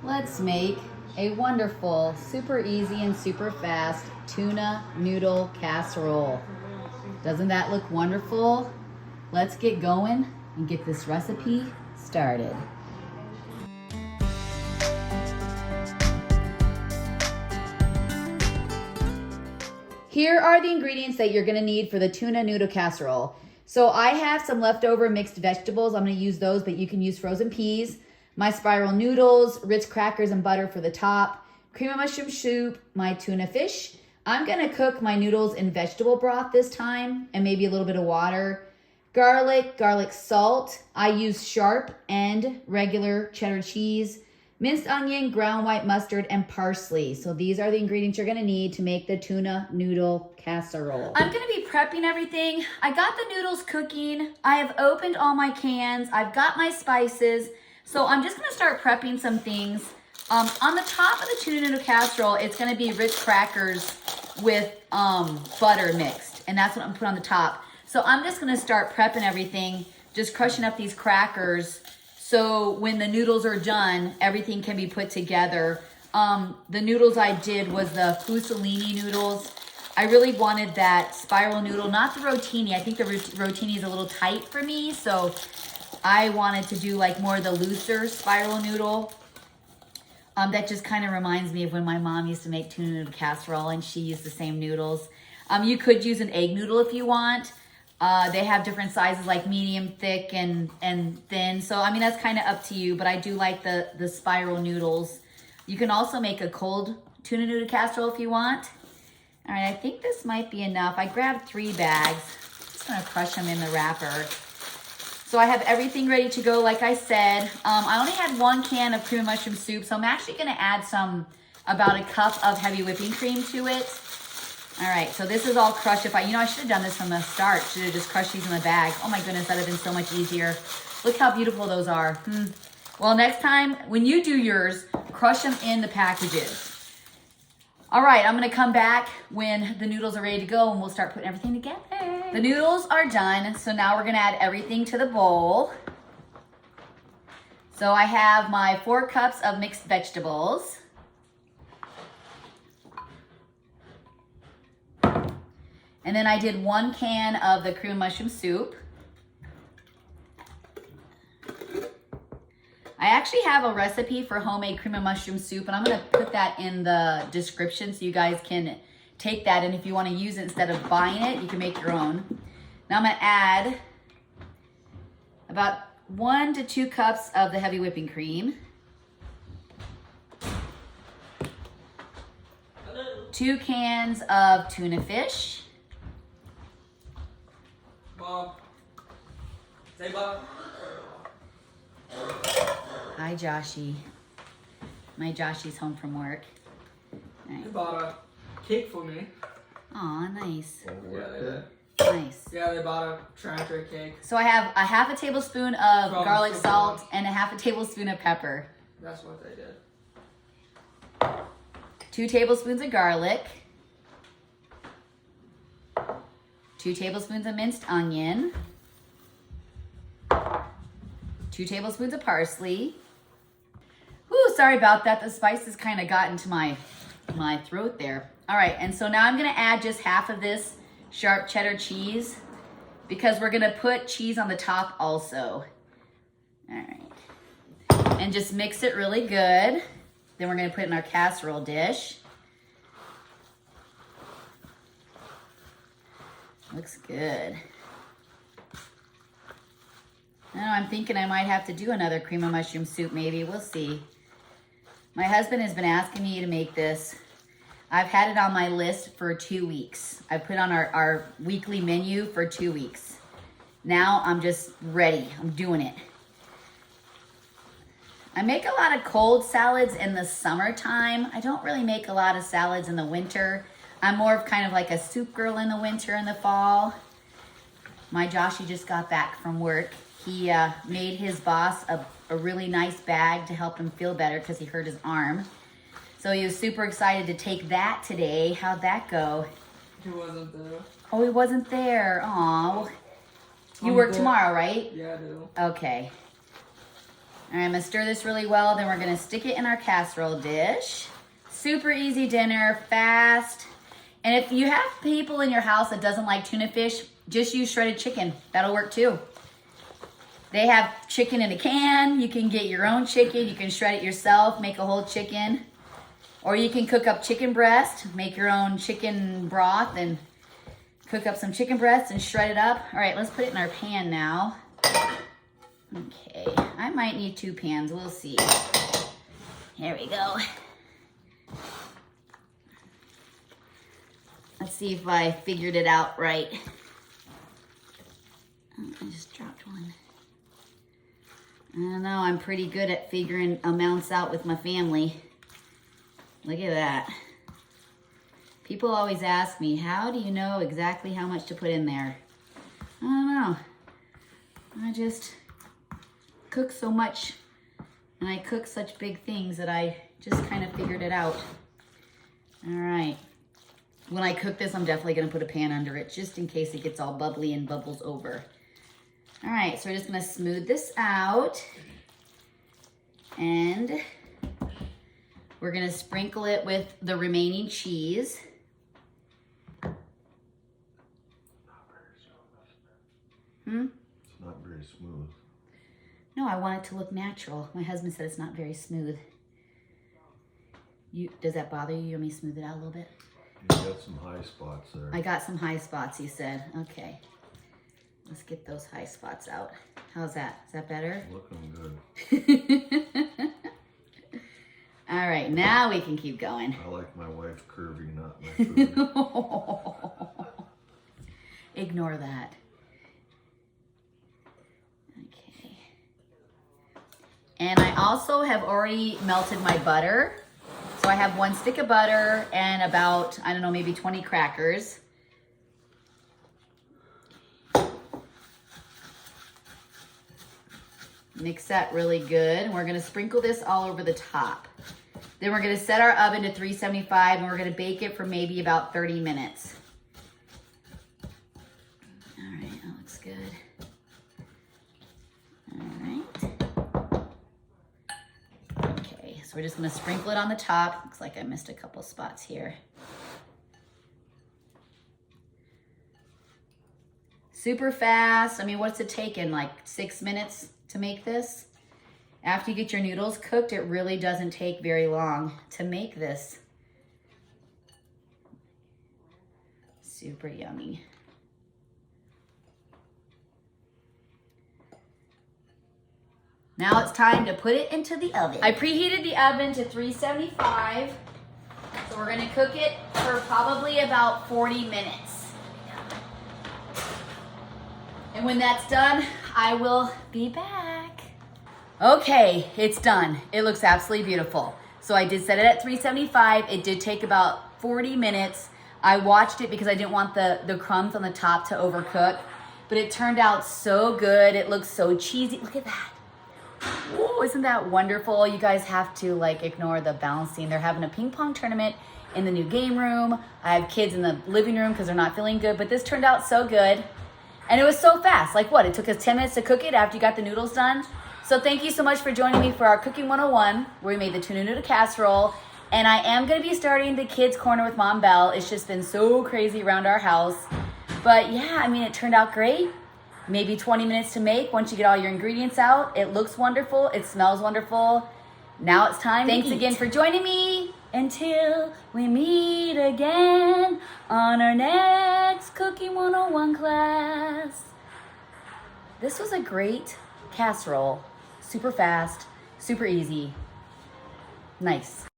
Let's make a wonderful, super easy and super fast tuna noodle casserole. Doesn't that look wonderful? Let's get going and get this recipe started. Here are the ingredients that you're gonna need for the tuna noodle casserole. So I have some leftover mixed vegetables. I'm gonna use those, but you can use frozen peas. My spiral noodles, Ritz crackers and butter for the top, cream of mushroom soup, my tuna fish. I'm gonna cook my noodles in vegetable broth this time and maybe a little bit of water. Garlic salt. I use sharp and regular cheddar cheese, minced onion, ground white mustard, and parsley. So these are the ingredients you're gonna need to make the tuna noodle casserole. I'm gonna be prepping everything. I got the noodles cooking. I have opened all my cans. I've got my spices. So I'm just gonna start prepping some things. On the top of the tuna noodle casserole, it's gonna be Ritz crackers with butter mixed, and that's what I'm putting on the top. So I'm just gonna start prepping everything, just crushing up these crackers, so when the noodles are done, everything can be put together. The noodles I did was the fusilini noodles. I really wanted that spiral noodle, not the rotini. I think the rotini is a little tight for me, so I wanted to do like more of the looser spiral noodle. That just kind of reminds me of when my mom used to make tuna noodle casserole and she used the same noodles. You could use an egg noodle if you want. They have different sizes like medium, thick, and thin. So, I mean, that's kind of up to you, but I do like the spiral noodles. You can also make a cold tuna noodle casserole if you want. All right, I think this might be enough. I grabbed 3 bags. I'm just gonna crush them in the wrapper. So I have everything ready to go, like I said. I only had 1 can of cream of mushroom soup, so I'm actually gonna add about a cup of heavy whipping cream to it. All right, so this is all crushed. I should have done this from the start. Should have just crushed these in the bag. Oh my goodness, that would have been so much easier. Look how beautiful those are. Well, next time when you do yours, crush them in the packages. All right, I'm gonna come back when the noodles are ready to go and we'll start putting everything together. The noodles are done, so now we're gonna add everything to the bowl. So I have my 4 cups of mixed vegetables. And then I did 1 can of the cream of mushroom soup. I actually have a recipe for homemade cream of mushroom soup, and I'm gonna put that in the description so you guys can take that, and if you wanna use it instead of buying it, you can make your own. Now I'm gonna add about 1 to 2 cups of the heavy whipping cream. 2 cans of tuna fish. Mom. Say Bob. Hi, Joshy. My Joshy's home from work. All right. They bought a cake for me. Aw, nice. Yeah, they did. Nice. Yeah, they bought a tractor cake. So I have a half a tablespoon of From garlic Cook salt and a half a tablespoon of pepper. That's what they did. 2 tablespoons of garlic. 2 tablespoons of minced onion. 2 tablespoons of parsley. Ooh, sorry about that. The spices kind of got into my throat there. All right, and so now I'm gonna add just half of this sharp cheddar cheese because we're gonna put cheese on the top also. All right, and just mix it really good. Then we're gonna put it in our casserole dish. Looks good. Now I'm thinking I might have to do another cream of mushroom soup maybe. We'll see. My husband has been asking me to make this. I've had it on my list for 2 weeks. I put on our weekly menu for 2 weeks. Now I'm just ready. I'm doing it. I make a lot of cold salads in the summertime. I don't really make a lot of salads in the winter. I'm more of kind of like a soup girl in the winter and the fall. My Joshy just got back from work. He made his boss a really nice bag to help him feel better because he hurt his arm. So he was super excited to take that today. How'd that go? He wasn't there. Oh, he wasn't there. Aw. You work tomorrow, right? Yeah, I do. Okay. All right, I'm gonna stir this really well. Then we're gonna stick it in our casserole dish. Super easy dinner, fast. And if you have people in your house that doesn't like tuna fish, just use shredded chicken. That'll work too. They have chicken in a can. You can get your own chicken. You can shred it yourself, make a whole chicken. Or you can cook up chicken breast, make your own chicken broth and cook up some chicken breast and shred it up. All right, let's put it in our pan now. Okay, I might need 2 pans, we'll see. Here we go. Let's see if I figured it out right. Oh, I just dropped one. I don't know, I'm pretty good at figuring amounts out with my family. Look at that. People always ask me, how do you know exactly how much to put in there? I don't know. I just cook so much and I cook such big things that I just kind of figured it out. All right. When I cook this, I'm definitely gonna put a pan under it just in case it gets all bubbly and bubbles over. All right, so we're just gonna smooth this out and we're gonna sprinkle it with the remaining cheese. It's not very smooth. No, I want it to look natural. My husband said it's not very smooth. Does that bother you? You want me to smooth it out a little bit? You got some high spots there. I got some high spots, he said. Okay. Let's get those high spots out. How's that? Is that better? Looking good. All right, now we can keep going. I like my wife curvy, not my food. Ignore that. Okay. And I also have already melted my butter. So I have 1 stick of butter and about, I don't know, maybe 20 crackers. Mix that really good. We're gonna sprinkle this all over the top. Then we're gonna set our oven to 375 and we're gonna bake it for maybe about 30 minutes. All right, that looks good. All right. Okay, so we're just gonna sprinkle it on the top. Looks like I missed a couple spots here. Super fast. I mean, what's it taking? Like 6 minutes to make this? After you get your noodles cooked, it really doesn't take very long to make this. Super yummy. Now it's time to put it into the oven. I preheated the oven to 375. So we're gonna cook it for probably about 40 minutes. And when that's done, I will be back. Okay, it's done. It looks absolutely beautiful. So I did set it at 375. It did take about 40 minutes. I watched it because I didn't want the crumbs on the top to overcook, but it turned out so good. It looks so cheesy. Look at that. Ooh, isn't that wonderful? You guys have to like ignore the bouncing. They're having a ping pong tournament in the new game room. I have kids in the living room because they're not feeling good, but this turned out so good. And it was so fast. Like what? It took us 10 minutes to cook it after you got the noodles done. So thank you so much for joining me for our Cooking 101, where we made the tuna noodle casserole. And I am going to be starting the kids corner with Mom Belle. It's just been so crazy around our house. But yeah, I mean, it turned out great. Maybe 20 minutes to make once you get all your ingredients out. It looks wonderful. It smells wonderful. Now it's time to eat. Thanks again for joining me. Until we meet again on our next Cooking 101 class. This was a great casserole. Super fast, super easy. Nice.